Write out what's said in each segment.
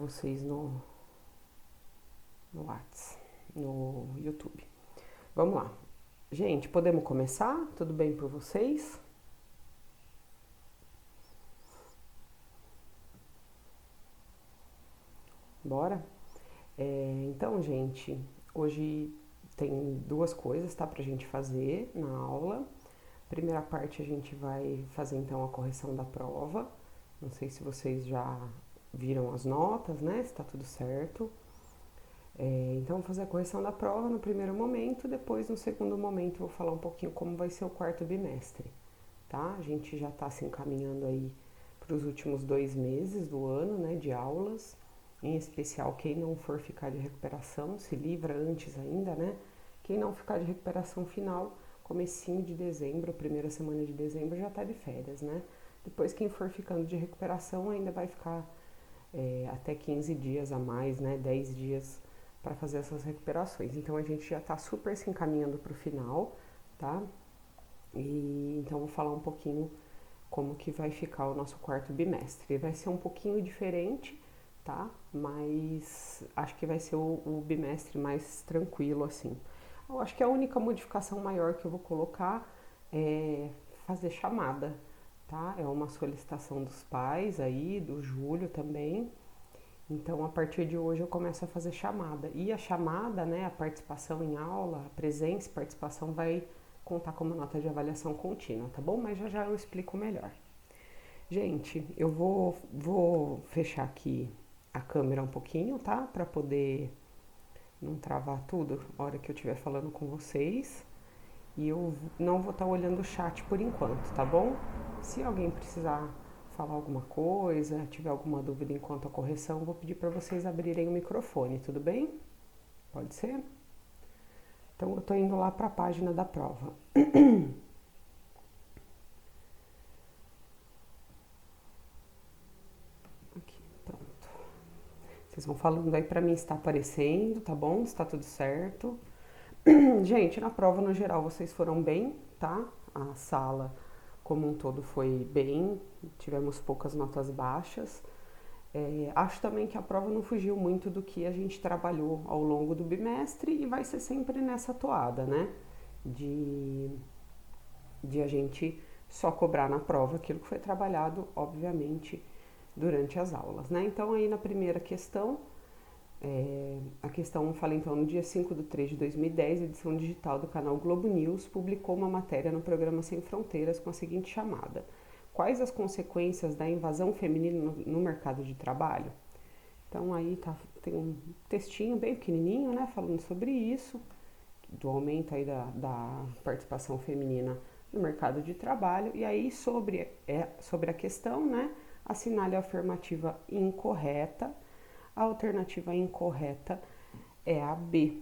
vocês no Whats, no YouTube. Vamos lá. Gente, podemos começar? Tudo bem por vocês? Bora? Então, gente, hoje tem duas coisas, tá, pra gente fazer na aula. Primeira parte a gente vai fazer então a correção da prova. Não sei se vocês já viram as notas, né? Se tá tudo certo. Então, vou fazer a correção da prova no primeiro momento, depois no segundo momento vou falar um pouquinho como vai ser o quarto bimestre, tá? A gente já tá se encaminhando aí para os últimos 2 meses do ano, né, de aulas. Em especial, quem não for ficar de recuperação, se livra antes ainda, né? Quem não ficar de recuperação final, comecinho de dezembro, primeira semana de dezembro, já tá de férias, né? Depois, quem for ficando de recuperação ainda vai ficar até 15 dias a mais, né? 10 dias para fazer essas recuperações. Então, a gente já tá super se encaminhando para o final, tá? E então, vou falar um pouquinho como que vai ficar o nosso quarto bimestre. Vai ser um pouquinho diferente, tá? Mas acho que vai ser o bimestre mais tranquilo, assim. Eu acho que a única modificação maior que eu vou colocar é fazer chamada, tá? É uma solicitação dos pais aí, do Júlio também. Então, a partir de hoje eu começo a fazer chamada. E a chamada, né, a participação em aula, a presença e participação vai contar como nota de avaliação contínua, tá bom? Mas já eu explico melhor. Gente, eu vou fechar aqui a câmera um pouquinho, tá? Para poder não travar tudo na hora que eu estiver falando com vocês. E eu não vou estar olhando o chat por enquanto, tá bom? Se alguém precisar falar alguma coisa, tiver alguma dúvida enquanto a correção, vou pedir para vocês abrirem o microfone, tudo bem? Pode ser? Então eu tô indo lá para a página da prova. Aqui, pronto. Vocês vão falando aí para mim se está aparecendo, tá bom? Se tá tudo certo. Gente, na prova no geral vocês foram bem, tá? A sala como um todo foi bem, tivemos poucas notas baixas. Acho também que a prova não fugiu muito do que a gente trabalhou ao longo do bimestre e vai ser sempre nessa toada, né? De a gente só cobrar na prova aquilo que foi trabalhado, obviamente, durante as aulas, né? Então, aí na primeira questão, a questão 1 fala então, no dia 5/3/2010, a edição digital do canal Globo News publicou uma matéria no programa Sem Fronteiras com a seguinte chamada: quais as consequências da invasão feminina no mercado de trabalho? Então aí tem um textinho bem pequenininho, né, falando sobre isso, do aumento aí da participação feminina no mercado de trabalho. E aí sobre a questão, né, assinale a afirmativa incorreta. A alternativa incorreta é a B.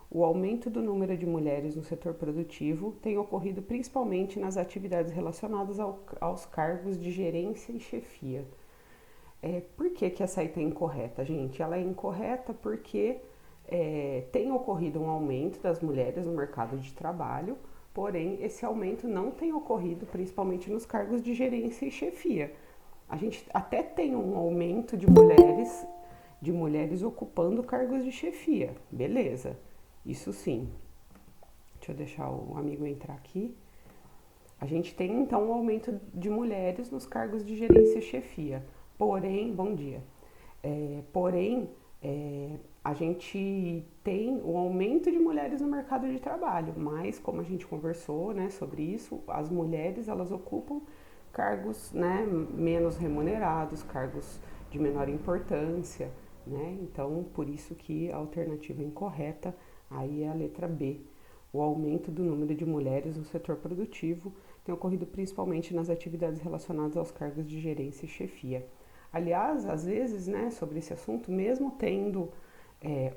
O aumento do número de mulheres no setor produtivo tem ocorrido principalmente nas atividades relacionadas aos cargos de gerência e chefia. Por que essa aí está incorreta, gente? Ela é incorreta porque tem ocorrido um aumento das mulheres no mercado de trabalho, porém esse aumento não tem ocorrido principalmente nos cargos de gerência e chefia. A gente até tem um aumento de mulheres ocupando cargos de chefia, beleza, isso sim. Deixa eu deixar o amigo entrar aqui. A gente tem então um aumento de mulheres nos cargos de gerência e chefia, porém, bom dia, a gente tem um aumento de mulheres no mercado de trabalho, mas como a gente conversou, né, sobre isso, as mulheres elas ocupam cargos, né, menos remunerados, cargos de menor importância, né? Então, por isso que a alternativa incorreta aí é a letra B. O aumento do número de mulheres no setor produtivo tem ocorrido principalmente nas atividades relacionadas aos cargos de gerência e chefia. Aliás, às vezes, né, sobre esse assunto, mesmo tendo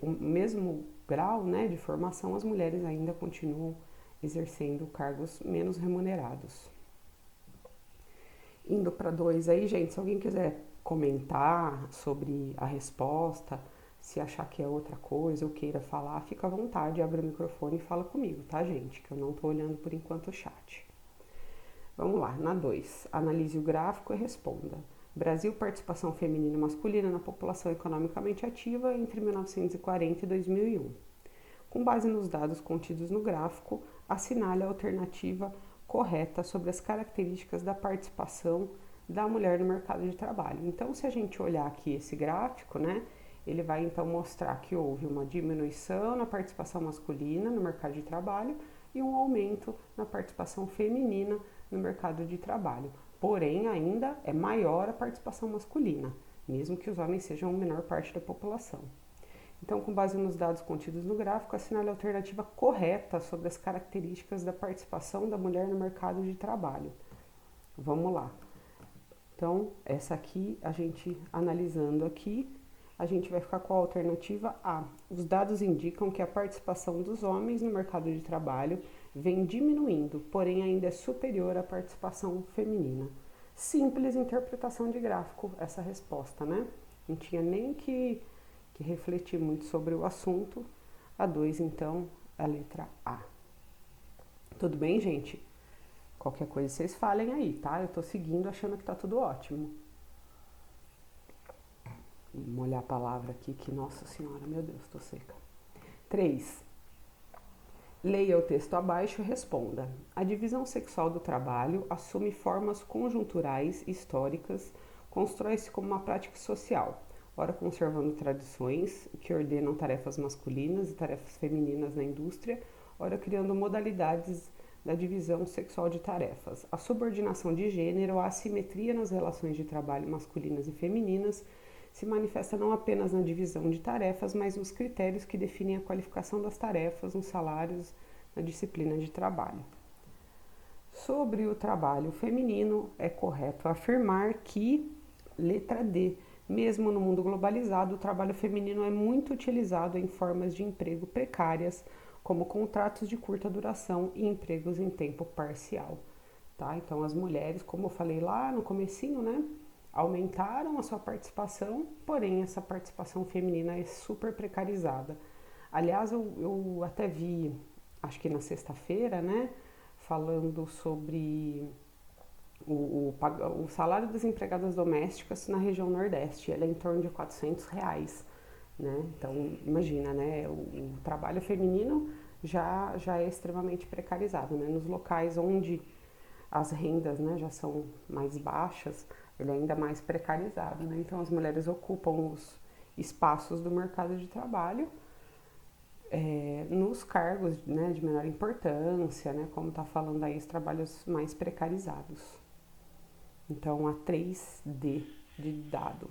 o mesmo grau, né, de formação, as mulheres ainda continuam exercendo cargos menos remunerados. Indo para 2 aí, gente, se alguém quiser comentar sobre a resposta, se achar que é outra coisa ou queira falar, fica à vontade, abre o microfone e fala comigo, tá, gente? Que eu não tô olhando por enquanto o chat. Vamos lá, na 2. Analise o gráfico e responda. Brasil, participação feminina e masculina na população economicamente ativa entre 1940 e 2001. Com base nos dados contidos no gráfico, assinale a alternativa correta sobre as características da participação da mulher no mercado de trabalho. Então, se a gente olhar aqui esse gráfico, né, ele vai então mostrar que houve uma diminuição na participação masculina no mercado de trabalho e um aumento na participação feminina no mercado de trabalho. Porém, ainda é maior a participação masculina, mesmo que os homens sejam a menor parte da população. Então, com base nos dados contidos no gráfico, assinale a alternativa correta sobre as características da participação da mulher no mercado de trabalho. Vamos lá. Então, essa aqui, a gente analisando aqui, a gente vai ficar com a alternativa A. Os dados indicam que a participação dos homens no mercado de trabalho vem diminuindo, porém ainda é superior à participação feminina. Simples interpretação de gráfico, essa resposta, né? Não tinha nem que refletir muito sobre o assunto. A 2, então, a letra A. Tudo bem, gente? Qualquer coisa vocês falem aí, tá? Eu tô seguindo achando que tá tudo ótimo. Vou molhar a palavra aqui, que nossa senhora, meu Deus, tô seca. 3. Leia o texto abaixo e responda. A divisão sexual do trabalho assume formas conjunturais históricas, constrói-se como uma prática social, ora conservando tradições que ordenam tarefas masculinas e tarefas femininas na indústria, ora criando modalidades da divisão sexual de tarefas. A subordinação de gênero, a assimetria nas relações de trabalho masculinas e femininas se manifesta não apenas na divisão de tarefas, mas nos critérios que definem a qualificação das tarefas, nos salários, na disciplina de trabalho. Sobre o trabalho feminino, é correto afirmar que, letra D, mesmo no mundo globalizado, o trabalho feminino é muito utilizado em formas de emprego precárias, como contratos de curta duração e empregos em tempo parcial. Tá? Então, as mulheres, como eu falei lá no comecinho, né, aumentaram a sua participação, porém essa participação feminina é super precarizada. Aliás, eu até vi, acho que na sexta-feira, né, falando sobre o salário das empregadas domésticas na região Nordeste. Ele é em torno de R$ 400, né? Então, imagina, né, o trabalho feminino já é extremamente precarizado, né? Nos locais onde as rendas, né, já são mais baixas, ele é ainda mais precarizado, né? Então, as mulheres ocupam os espaços do mercado de trabalho nos cargos, né, de menor importância, né, como está falando aí, os trabalhos mais precarizados. Então, a 3D de dado.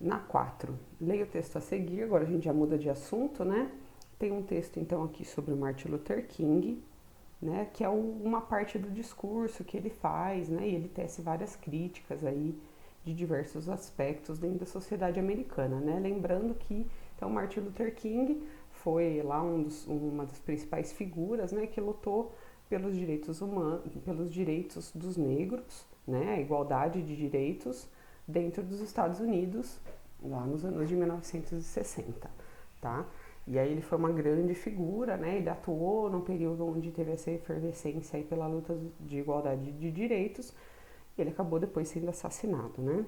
Na 4, leia o texto a seguir, agora a gente já muda de assunto, né? Tem um texto, então, aqui sobre o Martin Luther King, né, que é uma parte do discurso que ele faz, né, e ele tece várias críticas aí de diversos aspectos dentro da sociedade americana, né? Lembrando que, então, Martin Luther King foi lá uma das principais figuras, né, que lutou pelos direitos humanos, pelos direitos dos negros, né, a igualdade de direitos dentro dos Estados Unidos, lá nos anos de 1960, tá? E aí ele foi uma grande figura, né? Ele atuou num período onde teve essa efervescência aí pela luta de igualdade de direitos, e ele acabou depois sendo assassinado, né?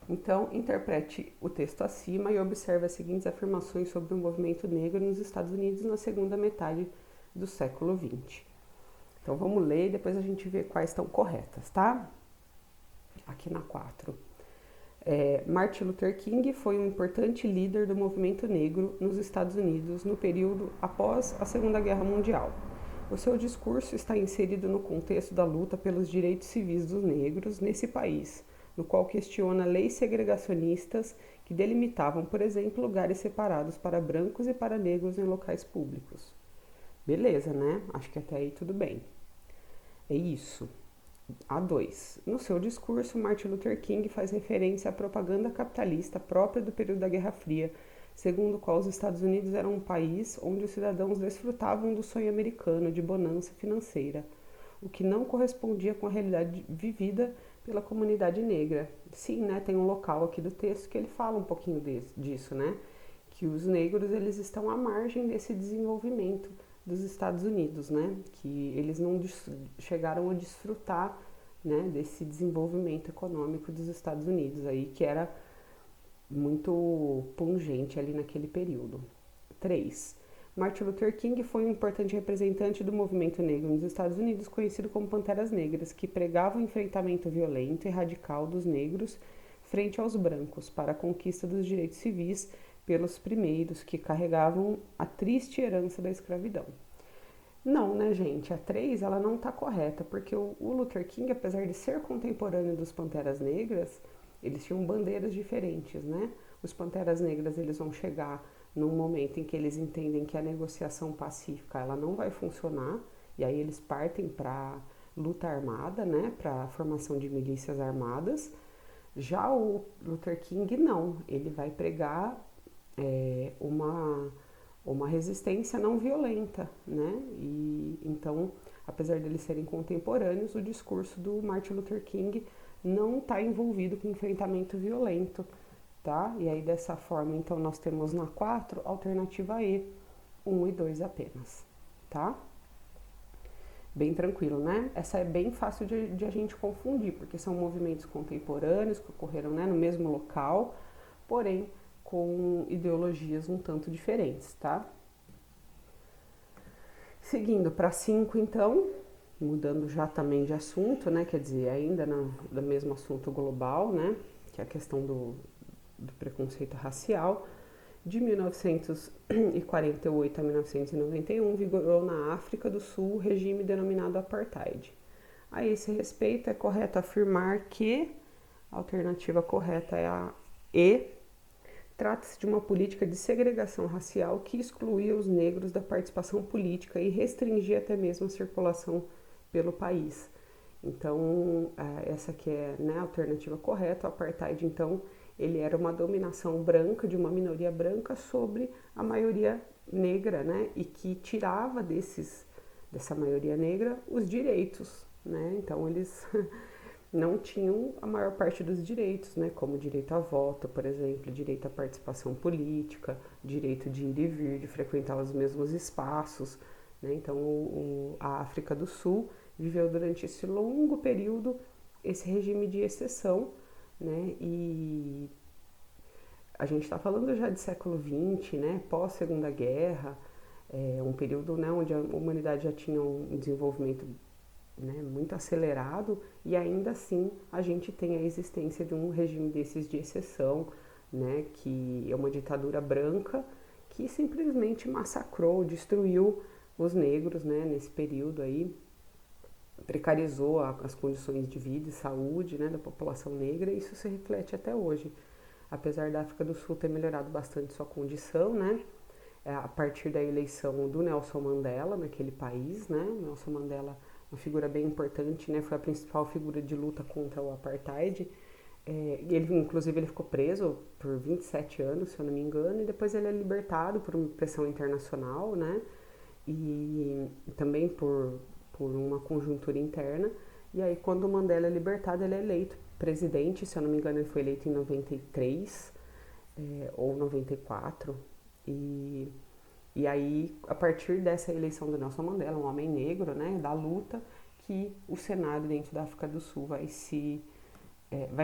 Então, interprete o texto acima e observe as seguintes afirmações sobre o movimento negro nos Estados Unidos na segunda metade do século XX. Então, vamos ler e depois a gente vê quais estão corretas, tá? Aqui na 4. Martin Luther King foi um importante líder do movimento negro nos Estados Unidos no período após a Segunda Guerra Mundial. O seu discurso está inserido no contexto da luta pelos direitos civis dos negros nesse país, no qual questiona leis segregacionistas que delimitavam, por exemplo, lugares separados para brancos e para negros em locais públicos. Beleza, né? Acho que até aí tudo bem. É isso. A2. No seu discurso, Martin Luther King faz referência à propaganda capitalista própria do período da Guerra Fria, segundo o qual os Estados Unidos eram um país onde os cidadãos desfrutavam do sonho americano de bonança financeira, o que não correspondia com a realidade vivida pela comunidade negra. Sim, né, tem um local aqui do texto que ele fala um pouquinho disso, né, que os negros eles estão à margem desse desenvolvimento dos Estados Unidos, né? Que eles não chegaram a desfrutar, né, desse desenvolvimento econômico dos Estados Unidos aí, que era muito pungente ali naquele período. 3. Martin Luther King foi um importante representante do movimento negro nos Estados Unidos, conhecido como Panteras Negras, que pregava o enfrentamento violento e radical dos negros frente aos brancos para a conquista dos direitos civis pelos primeiros que carregavam a triste herança da escravidão. Não, né, gente? A 3, ela não está correta, porque o Luther King, apesar de ser contemporâneo dos Panteras Negras, eles tinham bandeiras diferentes, né? Os Panteras Negras, eles vão chegar num momento em que eles entendem que a negociação pacífica ela não vai funcionar, e aí eles partem para luta armada, né, para a formação de milícias armadas. Já o Luther King não, ele vai pregar uma resistência não violenta, né? E então, apesar de eles serem contemporâneos, o discurso do Martin Luther King não está envolvido com enfrentamento violento, tá? E aí dessa forma, então nós temos na 4, alternativa E, 1 e 2 apenas, tá? Bem tranquilo, né? Essa é bem fácil de a gente confundir, porque são movimentos contemporâneos que ocorreram, né, no mesmo local, porém com ideologias um tanto diferentes, tá? Seguindo para 5, então, mudando já também de assunto, né? Quer dizer, ainda do mesmo assunto global, né? Que é a questão do preconceito racial. De 1948 a 1991, vigorou na África do Sul o regime denominado Apartheid. A esse respeito, é correto afirmar que a alternativa correta é a E. Trata-se de uma política de segregação racial que excluía os negros da participação política e restringia até mesmo a circulação pelo país. Então, essa aqui é, né, a alternativa correta. O Apartheid, então, ele era uma dominação branca, de uma minoria branca sobre a maioria negra, né, e que tirava dessa maioria negra os direitos, né, então eles não tinham a maior parte dos direitos, né, como direito a voto, por exemplo, direito à participação política, direito de ir e vir, de frequentar os mesmos espaços, né, então a África do Sul viveu durante esse longo período esse regime de exceção, né, e a gente está falando já de século XX, né, pós-Segunda Guerra, um período, né, onde a humanidade já tinha um desenvolvimento, né, muito acelerado, e ainda assim a gente tem a existência de um regime desses de exceção, né, que é uma ditadura branca que simplesmente massacrou, destruiu os negros, né, nesse período aí, precarizou as condições de vida e saúde, né, da população negra, e isso se reflete até hoje. Apesar da África do Sul ter melhorado bastante sua condição, né, a partir da eleição do Nelson Mandela naquele país, né, o Nelson Mandela, uma figura bem importante, né, foi a principal figura de luta contra o Apartheid. Inclusive, ele ficou preso por 27 anos, se eu não me engano, e depois ele é libertado por uma pressão internacional, né, e também por uma conjuntura interna. E aí, quando o Mandela é libertado, ele é eleito presidente, se eu não me engano, ele foi eleito em 93 ou 94. E aí, a partir dessa eleição do Nelson Mandela, um homem negro, né, da luta, que o cenário dentro da África do Sul vai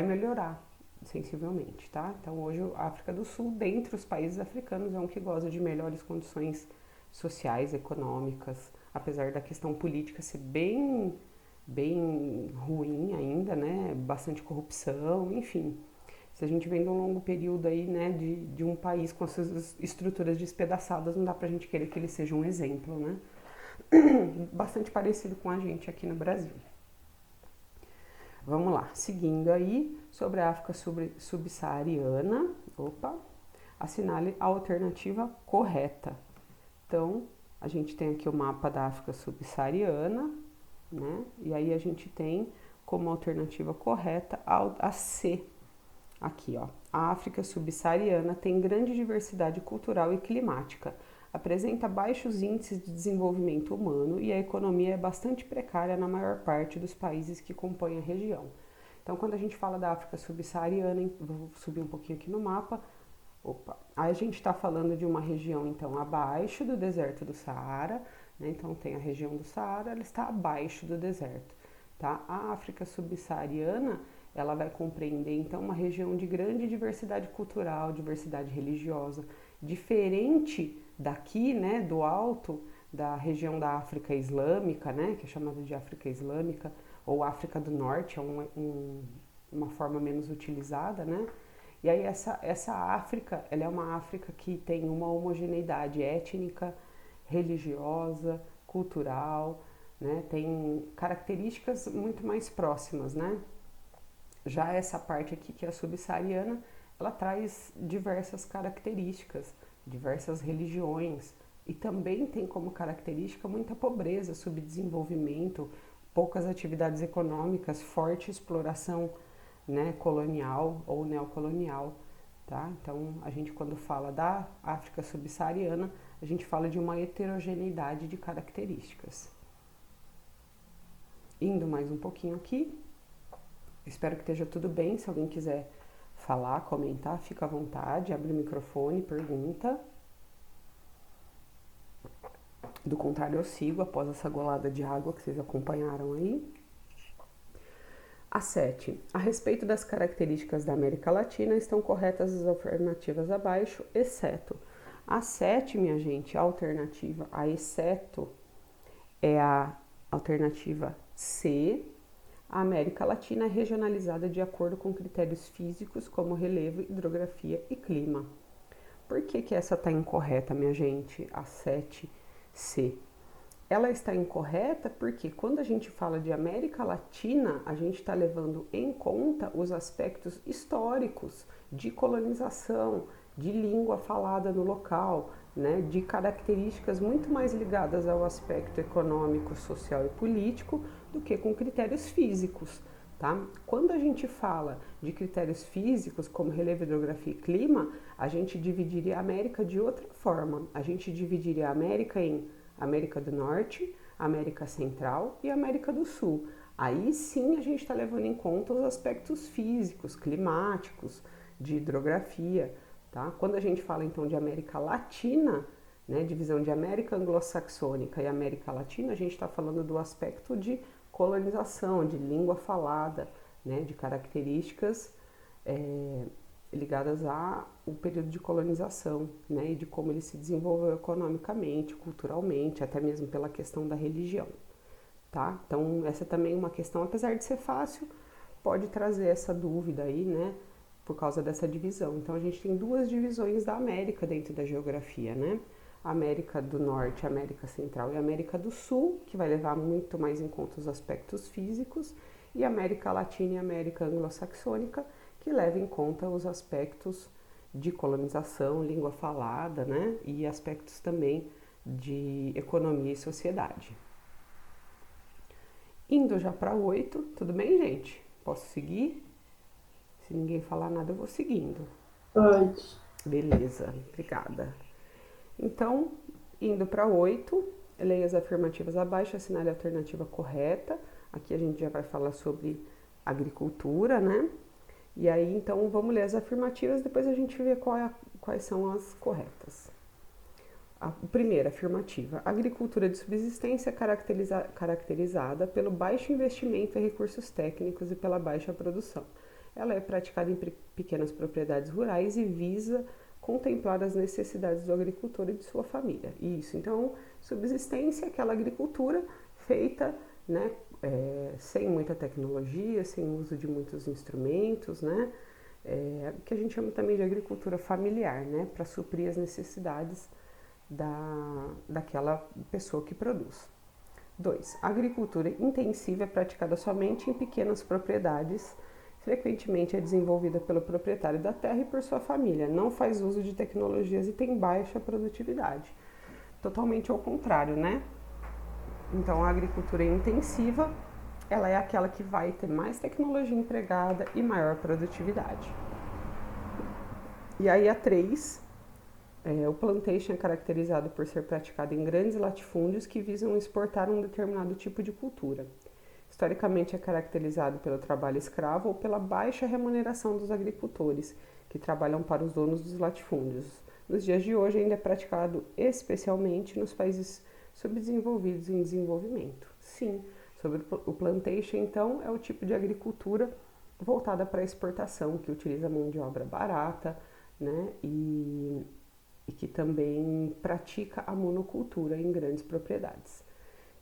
melhorar sensivelmente, tá? Então, hoje, a África do Sul, dentre os países africanos, é um que goza de melhores condições sociais, econômicas, apesar da questão política ser bem ruim ainda, né? Bastante corrupção, enfim. Se a gente vem de um longo período aí, né, de um país com as suas estruturas despedaçadas, não dá pra gente querer que ele seja um exemplo, né? Bastante parecido com a gente aqui no Brasil. Vamos lá, seguindo aí, sobre a África subsaariana, assinale a alternativa correta. Então, a gente tem aqui o mapa da África subsaariana, né? E aí a gente tem como alternativa correta a C. Aqui, ó. A África subsaariana tem grande diversidade cultural e climática, apresenta baixos índices de desenvolvimento humano e a economia é bastante precária na maior parte dos países que compõem a região. Então, quando a gente fala da África subsaariana, vou subir um pouquinho aqui no mapa, aí a gente está falando de uma região, então, abaixo do deserto do Saara, né? Então tem a região do Saara, ela está abaixo do deserto, tá? A África subsaariana, ela vai compreender então uma região de grande diversidade cultural, diversidade religiosa, diferente daqui, né, do alto, da região da África Islâmica, né, que é chamada de África Islâmica, ou África do Norte, é uma forma menos utilizada, né? E aí essa África, ela é uma África que tem uma homogeneidade étnica, religiosa, cultural, né? Tem características muito mais próximas, né? Já essa parte aqui, que é a subsaariana, ela traz diversas características, diversas religiões, e também tem como característica muita pobreza, subdesenvolvimento, poucas atividades econômicas, forte exploração, né, colonial ou neocolonial, tá? Então, a gente quando fala da África subsaariana, a gente fala de uma heterogeneidade de características. Indo mais um pouquinho aqui, espero que esteja tudo bem. Se alguém quiser falar, comentar, fica à vontade, abre o microfone, pergunta. Do contrário, eu sigo após essa golada de água que vocês acompanharam aí. A 7. A respeito das características da América Latina, estão corretas as alternativas abaixo, exceto. A 7, minha gente, a alternativa, a exceto, é a alternativa C. A América Latina é regionalizada de acordo com critérios físicos como relevo, hidrografia e clima. Por que essa está incorreta, minha gente? A 7C. Ela está incorreta porque quando a gente fala de América Latina, a gente está levando em conta os aspectos históricos de colonização, de língua falada no local, né, de características muito mais ligadas ao aspecto econômico, social e político do que com critérios físicos. Tá? Quando a gente fala de critérios físicos, como relevo, hidrografia e clima, a gente dividiria a América de outra forma. A gente dividiria a América em América do Norte, América Central e América do Sul. Aí sim a gente está levando em conta os aspectos físicos, climáticos, de hidrografia. Tá? Quando a gente fala então de América Latina, né, divisão de América Anglo-Saxônica e América Latina, a gente está falando do aspecto de colonização, de língua falada, né, de características ligadas ao período de colonização, né, e de como ele se desenvolveu economicamente, culturalmente, até mesmo pela questão da religião, tá? Então, essa também é uma questão, apesar de ser fácil, pode trazer essa dúvida aí, né, por causa dessa divisão. Então, a gente tem duas divisões da América dentro da geografia, né? América do Norte, América Central e América do Sul, que vai levar muito mais em conta os aspectos físicos, e América Latina e América Anglo-Saxônica, que leva em conta os aspectos de colonização, língua falada, né? E aspectos também de economia e sociedade. Indo já para 8, tudo bem, gente? Posso seguir? Se ninguém falar nada, eu vou seguindo. Pode. Beleza, obrigada. Então, indo para 8, leia as afirmativas abaixo, assinale a alternativa correta. Aqui a gente já vai falar sobre agricultura, né? E aí, então, vamos ler as afirmativas, depois a gente vê quais são as corretas. A primeira afirmativa: a agricultura de subsistência é caracterizada pelo baixo investimento em recursos técnicos e pela baixa produção. Ela é praticada em pequenas propriedades rurais e visa contemplar as necessidades do agricultor e de sua família. Isso, então, subsistência é aquela agricultura feita, né, sem muita tecnologia, sem uso de muitos instrumentos, né, que a gente chama também de agricultura familiar, né, para suprir as necessidades daquela pessoa que produz. 2. A agricultura intensiva é praticada somente em pequenas propriedades. Frequentemente é desenvolvida pelo proprietário da terra e por sua família. Não faz uso de tecnologias e tem baixa produtividade. Totalmente ao contrário, né? Então, a agricultura intensiva, ela é aquela que vai ter mais tecnologia empregada e maior produtividade. E aí a 3, o plantation é caracterizado por ser praticado em grandes latifúndios que visam exportar um determinado tipo de cultura. Historicamente é caracterizado pelo trabalho escravo ou pela baixa remuneração dos agricultores, que trabalham para os donos dos latifúndios. Nos dias de hoje ainda é praticado especialmente nos países subdesenvolvidos em desenvolvimento. Sim, sobre o plantation, então, é o tipo de agricultura voltada para a exportação, que utiliza mão de obra barata, né, e que também pratica a monocultura em grandes propriedades.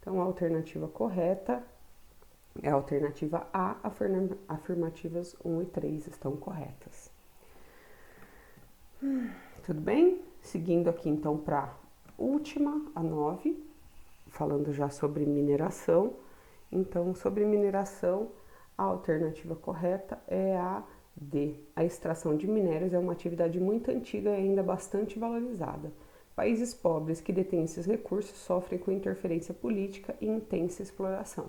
Então, a alternativa correta é a alternativa A, afirmativas 1 e 3 estão corretas. Tudo bem? Seguindo aqui então para a última, a 9, falando já sobre mineração. Então, sobre mineração, a alternativa correta é a D. A extração de minérios é uma atividade muito antiga e ainda bastante valorizada. Países pobres que detêm esses recursos sofrem com interferência política e intensa exploração.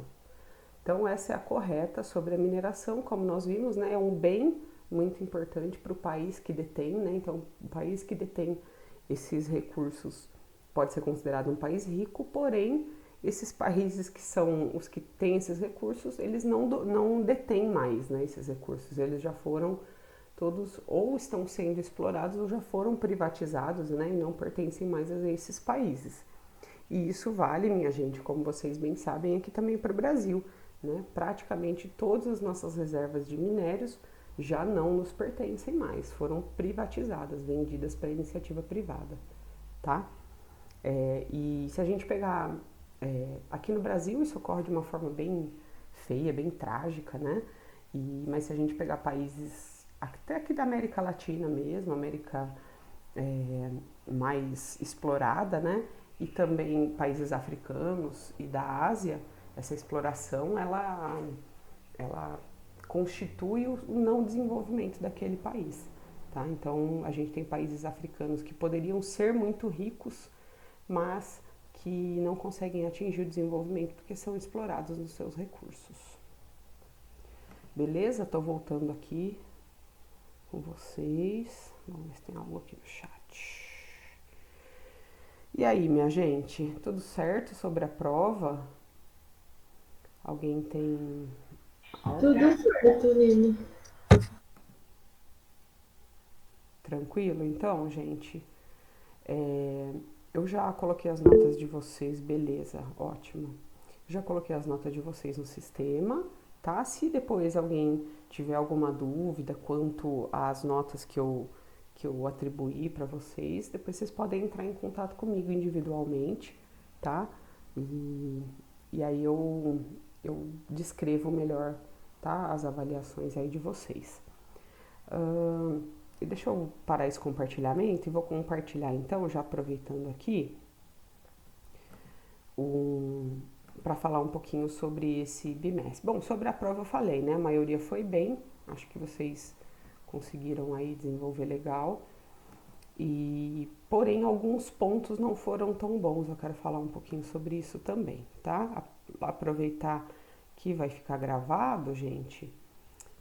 Então, essa é a correta sobre a mineração, como nós vimos, né? É um bem muito importante para o país que detém, né? Então, o país que detém esses recursos pode ser considerado um país rico, porém, esses países que são os que têm esses recursos, eles não detêm mais, né, esses recursos. Eles já foram todos ou estão sendo explorados ou já foram privatizados, né, e não pertencem mais a esses países. E isso vale, minha gente, como vocês bem sabem, aqui também para o Brasil. Né? Praticamente todas as nossas reservas de minérios já não nos pertencem mais, foram privatizadas, vendidas para iniciativa privada, tá? E se a gente pegar aqui no Brasil, isso ocorre de uma forma bem feia, bem trágica, né? Mas se a gente pegar países até aqui da América Latina mesmo, América mais explorada, né? E também países africanos e da Ásia, essa exploração ela constitui o não desenvolvimento daquele país. Tá? Então a gente tem países africanos que poderiam ser muito ricos, mas que não conseguem atingir o desenvolvimento porque são explorados nos seus recursos. Beleza? Estou voltando aqui com vocês. Vamos ver se tem algo aqui no chat. E aí, minha gente, tudo certo sobre a prova? Alguém tem algo? Tudo certo, Nina. Tranquilo? Então, gente, eu já coloquei as notas de vocês, beleza, ótimo. Já coloquei as notas de vocês no sistema, tá? Se depois alguém tiver alguma dúvida quanto às notas que eu atribuí para vocês, depois vocês podem entrar em contato comigo individualmente, tá? E aí eu descrevo melhor, tá? As avaliações aí de vocês. E deixa eu parar esse compartilhamento e vou compartilhar então, já aproveitando aqui, para falar um pouquinho sobre esse bimestre. Bom, sobre a prova eu falei, né? A maioria foi bem, acho que vocês conseguiram aí desenvolver legal. Porém, alguns pontos não foram tão bons. Eu quero falar um pouquinho sobre isso também, tá? Aproveitar que vai ficar gravado, gente.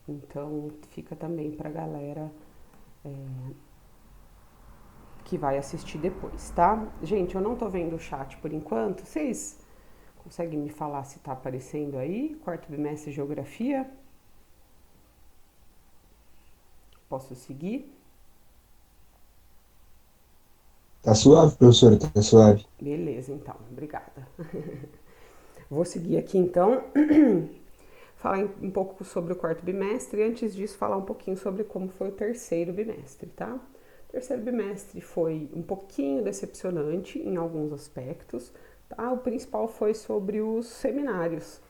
Então, fica também pra galera que vai assistir depois, tá? Gente, eu não tô vendo o chat por enquanto. Vocês conseguem me falar se tá aparecendo aí? Quarto bimestre Geografia? Posso seguir? Tá suave, professora? Tá suave. Beleza, então. Obrigada. Vou seguir aqui então. Falar um pouco sobre o quarto bimestre e antes disso falar um pouquinho sobre como foi o terceiro bimestre, tá? O terceiro bimestre foi um pouquinho decepcionante em alguns aspectos, tá? O principal foi sobre os seminários.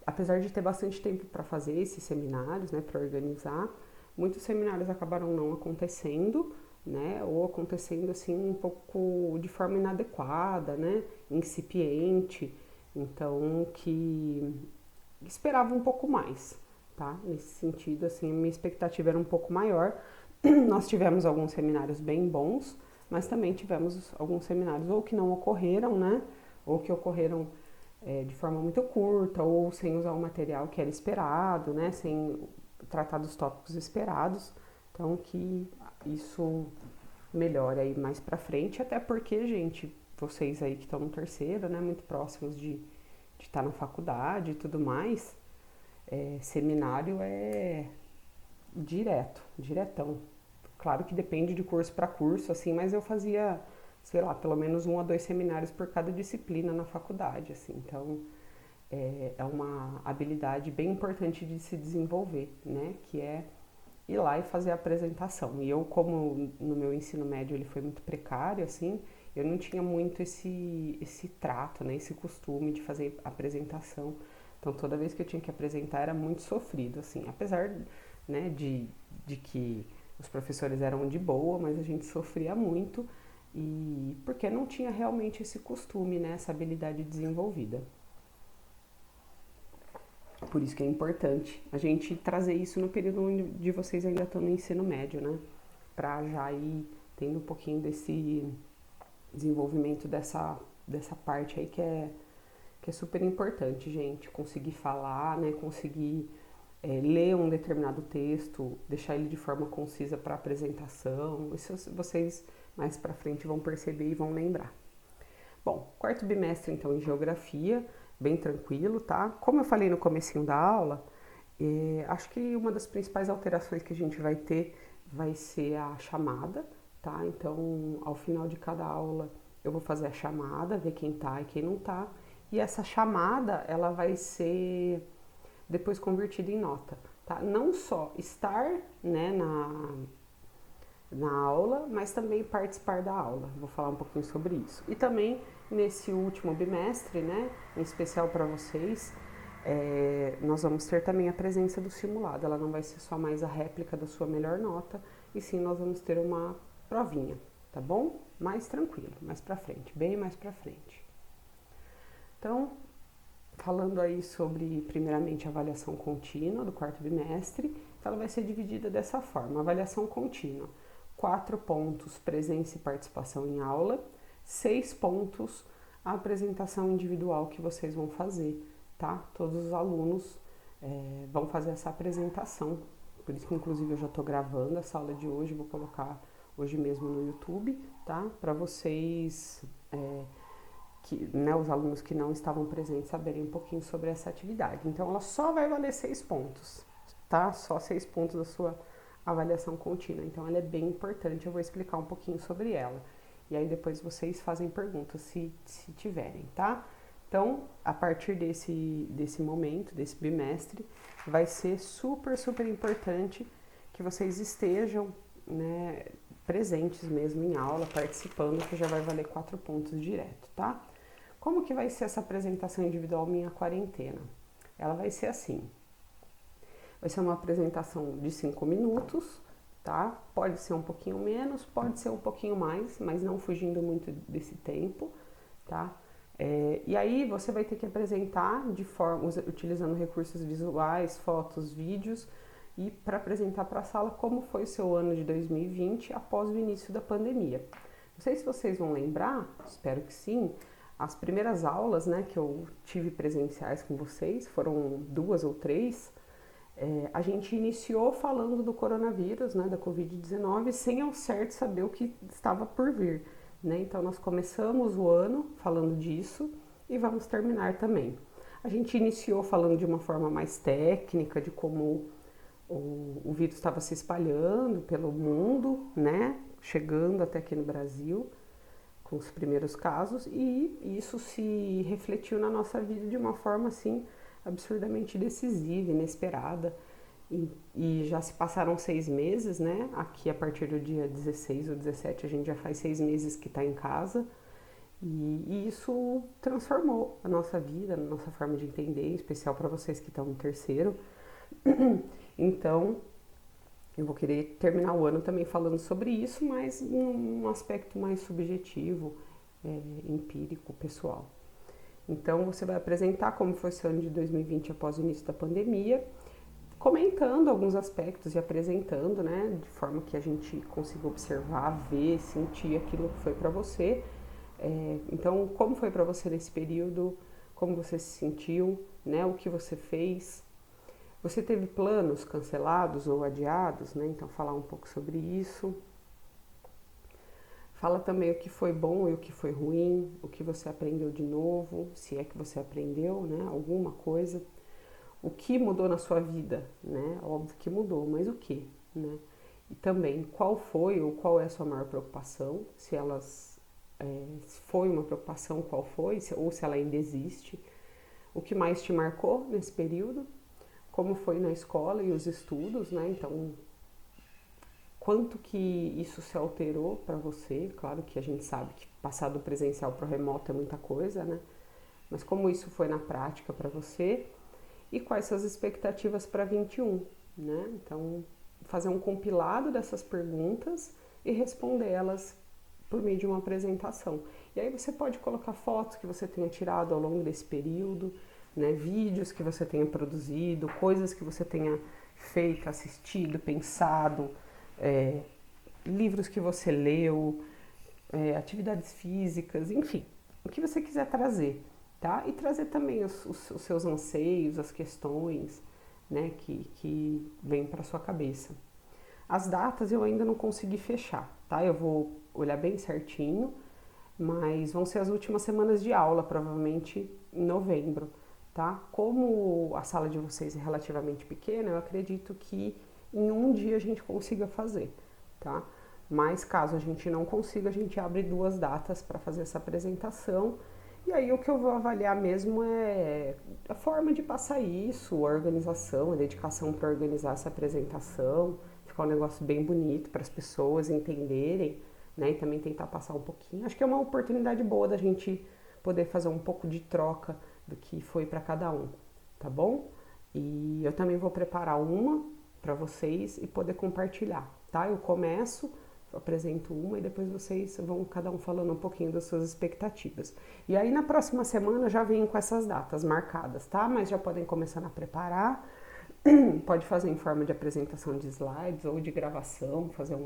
Apesar de ter bastante tempo para fazer esses seminários, né, para organizar, muitos seminários acabaram não acontecendo, né, ou acontecendo assim um pouco de forma inadequada, né, incipiente, então que esperava um pouco mais, tá? Nesse sentido, assim, a minha expectativa era um pouco maior. Nós tivemos alguns seminários bem bons, mas também tivemos alguns seminários ou que não ocorreram, né, ou que ocorreram de forma muito curta ou sem usar o material que era esperado, né, sem tratar dos tópicos esperados. Então que isso melhore aí mais pra frente, até porque, gente, vocês aí que estão no terceiro, né, muito próximos de estar na faculdade e tudo mais, seminário é diretão. Claro que depende de curso para curso, assim, mas eu fazia sei lá, pelo menos 1 a 2 seminários por cada disciplina na faculdade, assim. Então, é uma habilidade bem importante de se desenvolver, né? Que é ir lá e fazer a apresentação. E eu, como no meu ensino médio ele foi muito precário, assim, eu não tinha muito esse trato, né? Esse costume de fazer apresentação. Então, toda vez que eu tinha que apresentar era muito sofrido, assim. Apesar, né, de que os professores eram de boa, mas a gente sofria muito e porque não tinha realmente esse costume, né, essa habilidade desenvolvida. Por isso que é importante a gente trazer isso no período onde vocês ainda estão no ensino médio, né? Para já ir tendo um pouquinho desse desenvolvimento dessa parte aí que é super importante, gente. Conseguir falar, né? Conseguir ler um determinado texto, deixar ele de forma concisa para apresentação. Isso vocês mais para frente vão perceber e vão lembrar. Bom, quarto bimestre então em geografia, bem tranquilo, tá? Como eu falei no comecinho da aula, acho que uma das principais alterações que a gente vai ter vai ser a chamada, tá? Então, ao final de cada aula, eu vou fazer a chamada, ver quem tá e quem não tá. E essa chamada, ela vai ser depois convertida em nota, tá? Não só estar, né, na aula, mas também participar da aula. Vou falar um pouquinho sobre isso. E também nesse último bimestre, né, em especial para vocês, nós vamos ter também a presença do simulado. Ela não vai ser só mais a réplica da sua melhor nota, e sim nós vamos ter uma provinha, tá bom? Mais tranquilo, mais para frente, bem mais para frente. Então, falando aí sobre, primeiramente, a avaliação contínua do quarto bimestre, então ela vai ser dividida dessa forma: avaliação contínua, 4 pontos presença e participação em aula, 6 pontos a apresentação individual que vocês vão fazer, tá? Todos os alunos vão fazer essa apresentação, por isso que inclusive eu já estou gravando essa aula de hoje, vou colocar hoje mesmo no YouTube, tá? Para vocês, né, os alunos que não estavam presentes saberem um pouquinho sobre essa atividade. Então ela só vai valer 6 pontos, tá? Só 6 pontos da sua avaliação contínua. Então ela é bem importante, eu vou explicar um pouquinho sobre ela. E aí depois vocês fazem perguntas se tiverem, tá? Então, a partir desse momento, desse bimestre, vai ser super, super importante que vocês estejam, né, presentes mesmo em aula, participando, que já vai valer 4 pontos direto, tá? Como que vai ser essa apresentação individual Minha Quarentena? Ela vai ser assim: vai ser uma apresentação de 5 minutos, tá? Pode ser um pouquinho menos, pode ser um pouquinho mais, mas não fugindo muito desse tempo, tá? E aí você vai ter que apresentar utilizando recursos visuais, fotos, vídeos, e para apresentar para a sala como foi o seu ano de 2020 após o início da pandemia. Não sei se vocês vão lembrar, espero que sim, as primeiras aulas, né, que eu tive presenciais com vocês, foram 2 ou 3, a gente iniciou falando do coronavírus, né, da Covid-19, sem ao certo saber o que estava por vir, né? Então nós começamos o ano falando disso e vamos terminar também. A gente iniciou falando de uma forma mais técnica, de como o vírus estava se espalhando pelo mundo, né, chegando até aqui no Brasil, com os primeiros casos, e isso se refletiu na nossa vida de uma forma assim absurdamente decisiva, inesperada. E já se passaram 6 meses, né? Aqui a partir do dia 16 ou 17 a gente já faz 6 meses que está em casa. E isso transformou a nossa vida, a nossa forma de entender, em especial para vocês que estão no terceiro. Então, eu vou querer terminar o ano também falando sobre isso, mas num aspecto mais subjetivo, empírico, pessoal. Então, você vai apresentar como foi seu ano de 2020 após o início da pandemia, comentando alguns aspectos e apresentando, né, de forma que a gente consiga observar, ver, sentir aquilo que foi para você. Então, como foi para você nesse período, como você se sentiu, né, o que você fez. Você teve planos cancelados ou adiados, né? Então, falar um pouco sobre isso. Fala também o que foi bom e o que foi ruim, o que você aprendeu de novo, se é que você aprendeu, né, alguma coisa. O que mudou na sua vida, né? Óbvio que mudou, mas o que, né? E também qual foi ou qual é a sua maior preocupação, se elas se foi uma preocupação, qual foi, ou se ela ainda existe, o que mais te marcou nesse período, como foi na escola e os estudos, né? Então, quanto que isso se alterou para você? Claro que a gente sabe que passar do presencial para o remoto é muita coisa, né? Mas como isso foi na prática para você e quais suas expectativas para 21, né? Então, fazer um compilado dessas perguntas e respondê-las por meio de uma apresentação. E aí você pode colocar fotos que você tenha tirado ao longo desse período, né? Vídeos que você tenha produzido, coisas que você tenha feito, assistido, pensado, livros que você leu, atividades físicas, enfim, o que você quiser trazer, tá? E trazer também os seus anseios, as questões, né, que vêm para sua cabeça. As datas eu ainda não consegui fechar, tá? Eu vou olhar bem certinho, mas vão ser as últimas semanas de aula, provavelmente em novembro, tá? Como a sala de vocês é relativamente pequena, eu acredito que em um dia a gente consiga fazer, tá? Mas caso a gente não consiga, a gente abre 2 datas para fazer essa apresentação. E aí o que eu vou avaliar mesmo é a forma de passar isso, a organização, a dedicação para organizar essa apresentação, ficar um negócio bem bonito para as pessoas entenderem, né? E também tentar passar um pouquinho. Acho que é uma oportunidade boa da gente poder fazer um pouco de troca do que foi para cada um, tá bom? E eu também vou preparar uma para vocês e poder compartilhar, tá? Eu começo, apresento uma e depois vocês vão cada um falando um pouquinho das suas expectativas. E aí na próxima semana já venho com essas datas marcadas, tá? Mas já podem começar a preparar. Pode fazer em forma de apresentação de slides ou de gravação, fazer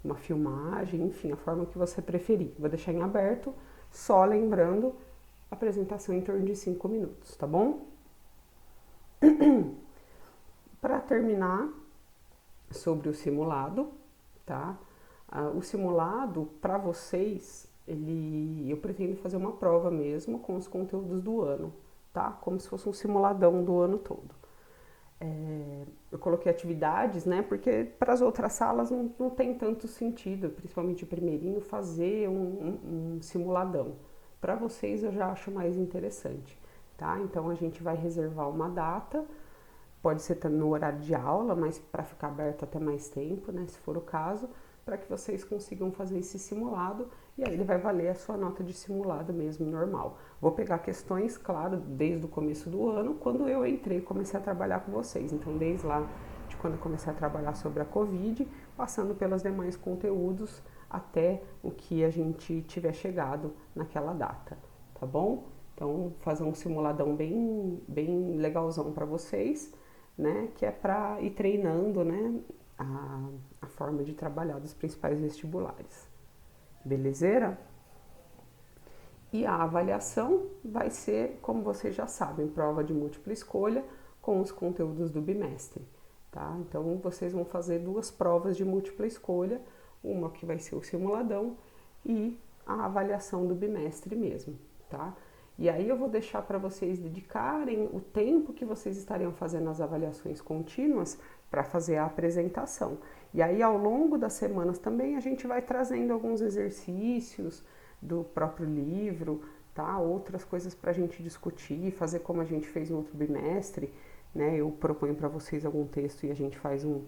uma filmagem, enfim, a forma que você preferir. Vou deixar em aberto, só lembrando, apresentação em torno de 5 minutos, tá bom? Para terminar, sobre o simulado, tá? O simulado, para vocês, eu pretendo fazer uma prova mesmo com os conteúdos do ano, tá? Como se fosse um simuladão do ano todo. Eu coloquei atividades, né? Porque para as outras salas não tem tanto sentido, principalmente o primeirinho, fazer um simuladão. Para vocês eu já acho mais interessante, tá? Então a gente vai reservar uma data, pode ser no horário de aula, mas para ficar aberto até mais tempo, né? Se for o caso, para que vocês consigam fazer esse simulado e aí ele vai valer a sua nota de simulado mesmo, normal. Vou pegar questões, claro, desde o começo do ano, quando eu entrei e comecei a trabalhar com vocês. Então, desde lá de quando eu comecei a trabalhar sobre a Covid, passando pelos demais conteúdos até o que a gente tiver chegado naquela data, tá bom? Então, fazer um simuladão bem legalzão para vocês, né? Que é para ir treinando, né? A forma de trabalhar dos principais vestibulares. Belezeira? E a avaliação vai ser, como vocês já sabem, prova de múltipla escolha com os conteúdos do bimestre, tá? Então, vocês vão fazer 2 provas de múltipla escolha, uma que vai ser o simuladão e a avaliação do bimestre mesmo, tá? E aí eu vou deixar para vocês dedicarem o tempo que vocês estariam fazendo as avaliações contínuas para fazer a apresentação. E aí ao longo das semanas também a gente vai trazendo alguns exercícios do próprio livro, tá? Outras coisas para a gente discutir, fazer como a gente fez no outro bimestre, né? Eu proponho para vocês algum texto e a gente faz um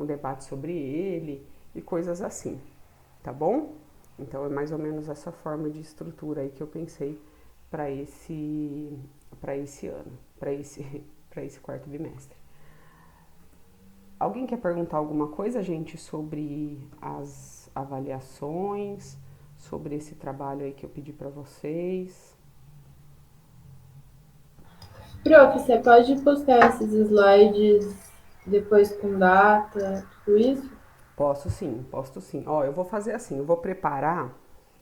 debate sobre ele e coisas assim, tá bom? Então é mais ou menos essa forma de estrutura aí que eu pensei para esse ano, para esse quarto bimestre. Alguém quer perguntar alguma coisa, gente, sobre as avaliações, sobre esse trabalho aí que eu pedi para vocês? Prof, você pode postar esses slides depois com data, tudo isso? Posso sim, posso sim. Ó, eu vou fazer assim, eu vou preparar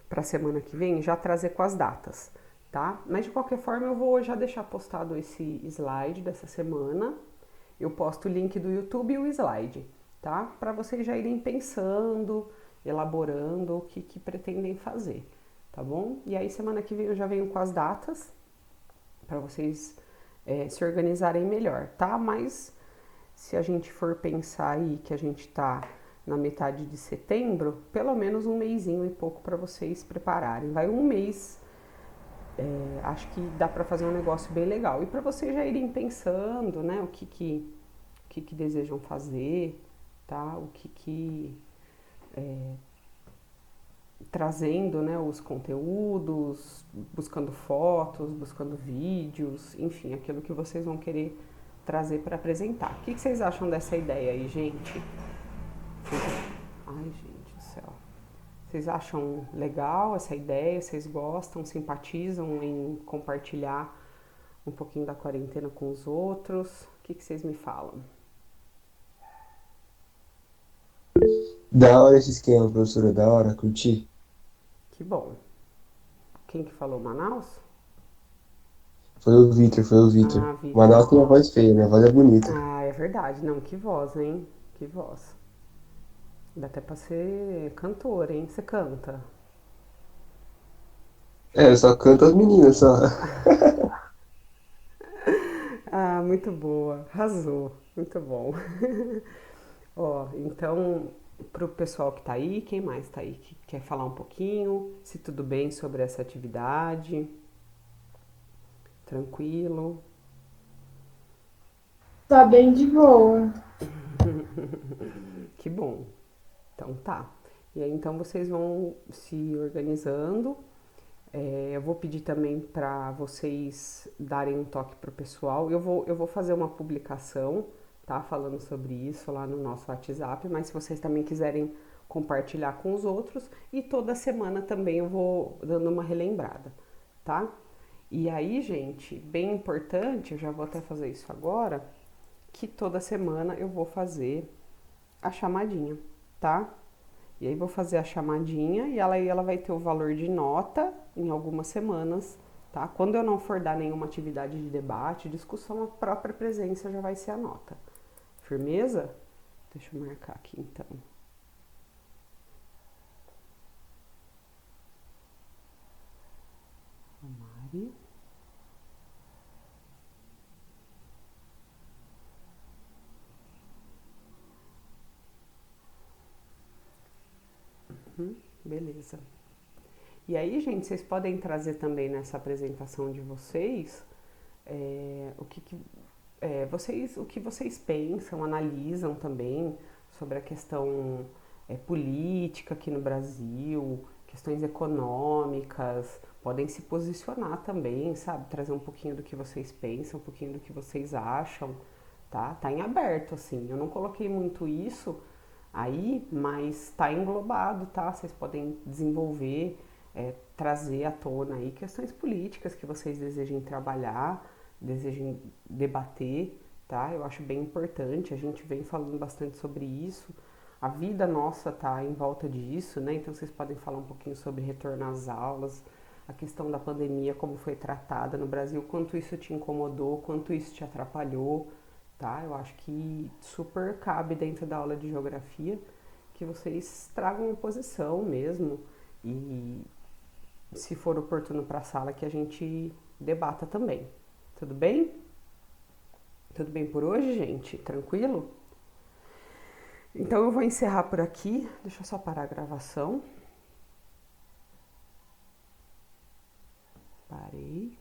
para a semana que vem já trazer com as datas, tá? Mas de qualquer forma eu vou já deixar postado esse slide dessa semana. Eu posto o link do YouTube e o slide, tá? Para vocês já irem pensando, elaborando o que pretendem fazer, tá bom? E aí semana que vem eu já venho com as datas para vocês se organizarem melhor, tá? Mas se a gente for pensar aí que a gente tá na metade de setembro, pelo menos um mesinho e pouco para vocês prepararem. Vai um mês, acho que dá para fazer um negócio bem legal. E para vocês já irem pensando, né, o que desejam fazer, tá? Trazendo, né, os conteúdos, buscando fotos, buscando vídeos, enfim, aquilo que vocês vão querer trazer para apresentar. O que vocês acham dessa ideia aí, gente? Ai, gente do céu. Vocês acham legal essa ideia? Vocês gostam, simpatizam em compartilhar um pouquinho da quarentena com os outros? O que vocês me falam? Da hora esse esquema, professora, da hora, curti. Que bom. Quem que falou Manaus? Foi o Vitor, foi o Vitor. Ah, Vitor. Manaus tem uma voz feia, minha voz é bonita. Ah, é verdade. Não, que voz, hein? Que voz. Dá até pra ser cantora, hein? Você canta. É, eu só canto as meninas, só. Ah, muito boa. Arrasou. Muito bom. Ó, então, pro pessoal que tá aí, quem mais tá aí que quer falar um pouquinho, se tudo bem sobre essa atividade? Tranquilo? Tá bem de boa. Que bom. Então tá. E aí então vocês vão se organizando. Eu vou pedir também para vocês darem um toque pro pessoal. Eu vou fazer uma publicação, tá? Falando sobre isso lá no nosso WhatsApp, mas se vocês também quiserem compartilhar com os outros, e toda semana também eu vou dando uma relembrada, tá? E aí, gente, bem importante, eu já vou até fazer isso agora, que toda semana eu vou fazer a chamadinha, tá? E aí vou fazer a chamadinha e ela vai ter o valor de nota em algumas semanas, tá? Quando eu não for dar nenhuma atividade de debate, discussão, a própria presença já vai ser a nota. Firmeza? Deixa eu marcar aqui então. A Mari. Beleza. E aí, gente, vocês podem trazer também nessa apresentação de vocês o que vocês pensam, analisam também sobre a questão política aqui no Brasil, questões econômicas, podem se posicionar também, sabe? Trazer um pouquinho do que vocês pensam, um pouquinho do que vocês acham, tá? Tá em aberto, assim. Eu não coloquei muito isso aí, mas tá englobado, tá? Vocês podem desenvolver, trazer à tona aí questões políticas que vocês desejem trabalhar, desejem debater, tá? Eu acho bem importante, a gente vem falando bastante sobre isso. A vida nossa tá em volta disso, né? Então vocês podem falar um pouquinho sobre retornar às aulas, a questão da pandemia, como foi tratada no Brasil, quanto isso te incomodou, quanto isso te atrapalhou, tá? Eu acho que super cabe dentro da aula de geografia que vocês tragam uma posição mesmo e, se for oportuno para a sala, que a gente debata também. Tudo bem? Tudo bem por hoje, gente? Tranquilo? Então eu vou encerrar por aqui. Deixa eu só parar a gravação. Parei.